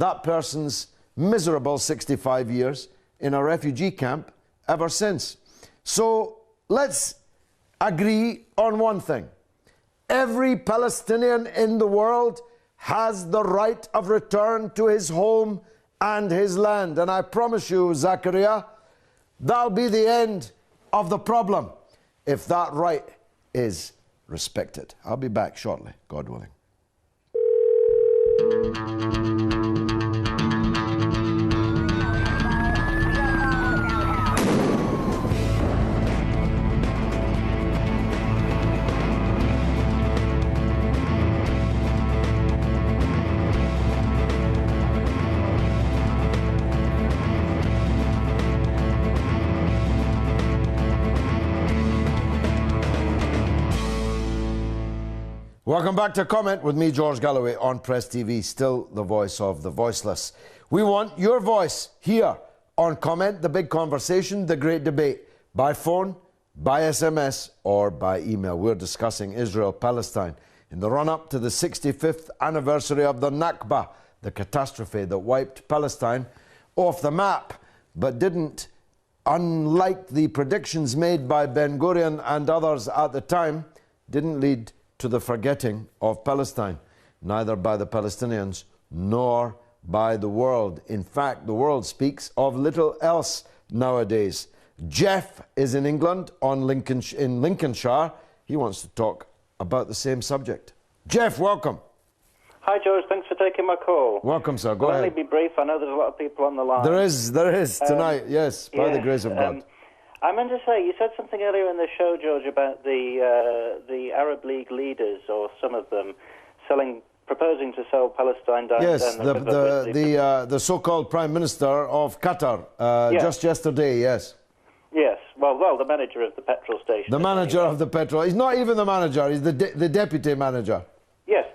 that person's miserable 65 years in a refugee camp ever since. So let's agree on one thing. Every Palestinian in the world has the right of return to his home and his land. And I promise you, Zakaria, that'll be the end of the problem if that right is respected. I'll be back shortly, God willing. Welcome back to Comment with me, George Galloway, on Press TV, still the voice of the voiceless. We want your voice here on Comment, the big conversation, the great debate, by phone, by SMS, or by email. We're discussing Israel-Palestine in the run-up to the 65th anniversary of the Nakba, the catastrophe that wiped Palestine off the map, but didn't, unlike the predictions made by Ben-Gurion and others at the time, didn't lead to the forgetting of Palestine, neither by the Palestinians nor by the world. In fact, the world speaks of little else nowadays. Jeff is in England, in Lincolnshire. He wants to talk about the same subject. Jeff, welcome. Hi, George. Thanks for taking my call. Welcome, sir. Go ahead. I'll only be brief. I know there's a lot of people on the line. There is tonight, yes, by the grace of God. I meant to say, you said something earlier in the show, George, about the Arab League leaders, or some of them, proposing to sell Palestine down. Yes, the so-called Prime Minister of Qatar, yes. Just yesterday, yes. Yes, well, the manager of the petrol station. The manager of the petrol. He's not even the manager, he's the deputy manager. Yes,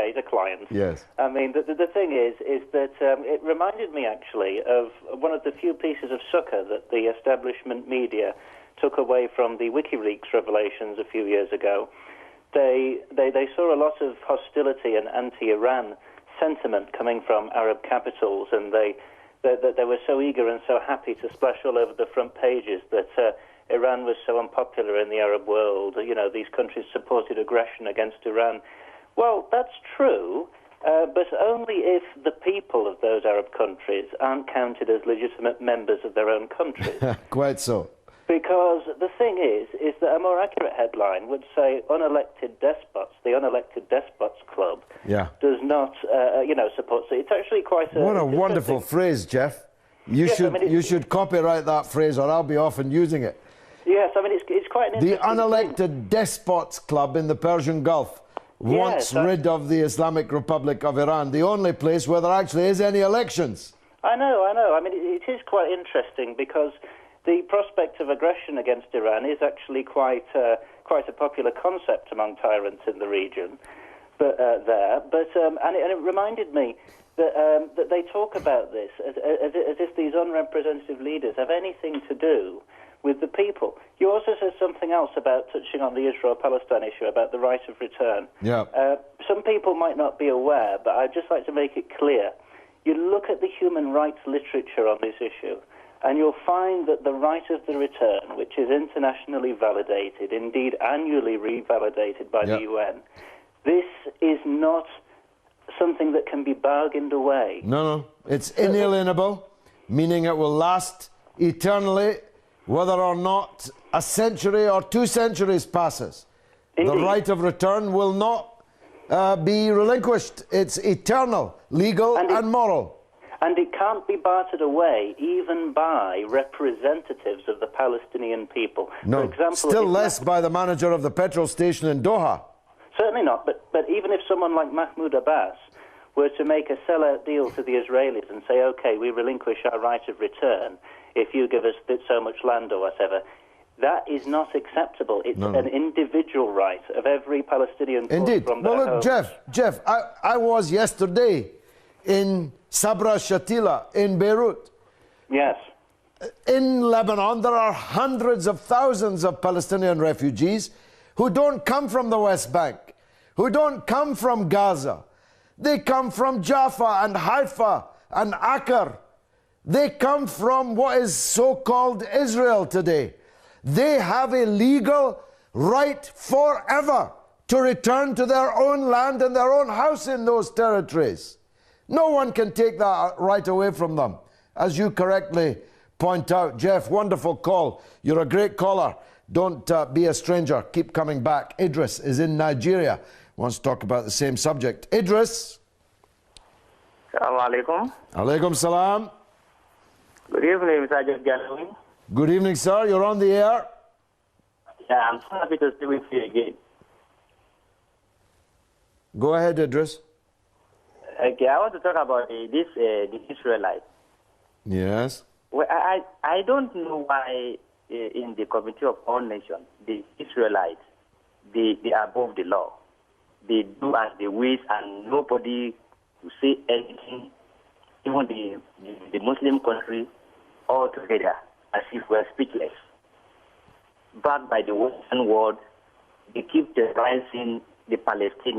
he's a client. Yes. I mean, the thing is that it reminded me, actually, of one of the few pieces of succor that the establishment media took away from the WikiLeaks revelations a few years ago. They saw a lot of hostility and anti-Iran sentiment coming from Arab capitals, and they were so eager and so happy to splash all over the front pages that Iran was so unpopular in the Arab world. You know, these countries supported aggression against Iran. Well, that's true, but only if the people of those Arab countries aren't counted as legitimate members of their own countries. Quite so. Because the thing is that a more accurate headline would say unelected despots, the Unelected Despots Club, does not, support. So it's actually quite a... What a wonderful phrase, Jeff. You should copyright that phrase, or I'll be often using it. Yes, I mean, it's quite an interesting The Unelected Despots Club in the Persian Gulf wants rid of the Islamic Republic of Iran, the only place where there actually is any elections. I know. I mean, it is quite interesting because the prospect of aggression against Iran is actually quite a popular concept among tyrants in the region. But it reminded me that they talk about this as if these unrepresentative leaders have anything to do with the people. You also said something else about touching on the Israel-Palestine issue, about the right of return. Yeah. Some people might not be aware, but I'd just like to make it clear. You look at the human rights literature on this issue, and you'll find that the right of the return, which is internationally validated, indeed annually revalidated by the UN, this is not something that can be bargained away. No. It's inalienable, meaning it will last eternally, whether or not a century or 2 centuries passes. Indeed. The right of return will not be relinquished. It's eternal, legal and moral. And it can't be bartered away even by representatives of the Palestinian people. No, for example, still less by the manager of the petrol station in Doha. Certainly not, but even if someone like Mahmoud Abbas were to make a sellout deal to the Israelis and say, OK, we relinquish our right of return if you give us so much land or whatever, that is not acceptable. It's an individual right of every Palestinian. Indeed. From Well, look, home. Jeff, I was yesterday in Sabra Shatila in Beirut. Yes. In Lebanon, there are hundreds of thousands of Palestinian refugees who don't come from the West Bank, who don't come from Gaza. They come from Jaffa and Haifa and Acre. They come from what is so-called Israel today. They have a legal right forever to return to their own land and their own house in those territories. No one can take that right away from them, as you correctly point out. Jeff, wonderful call. You're a great caller. Don't be a stranger. Keep coming back. Idris is in Nigeria. Wants to talk about the same subject. Idris. Assalamu alaikum. Alaikum salam. Good evening, Mr. Galloway. Good evening, sir. You're on the air. Yeah, I'm so happy to stay with you again. Go ahead, Idris. Okay, I want to talk about the Israelites. Yes. Well, I don't know why in the Committee of All Nations, the Israelites, they are above the law. They do as they wish, and nobody to say anything, even the Muslim country all together, as if we're speechless. Backed by the Western world, they keep terrorizing the Palestinians.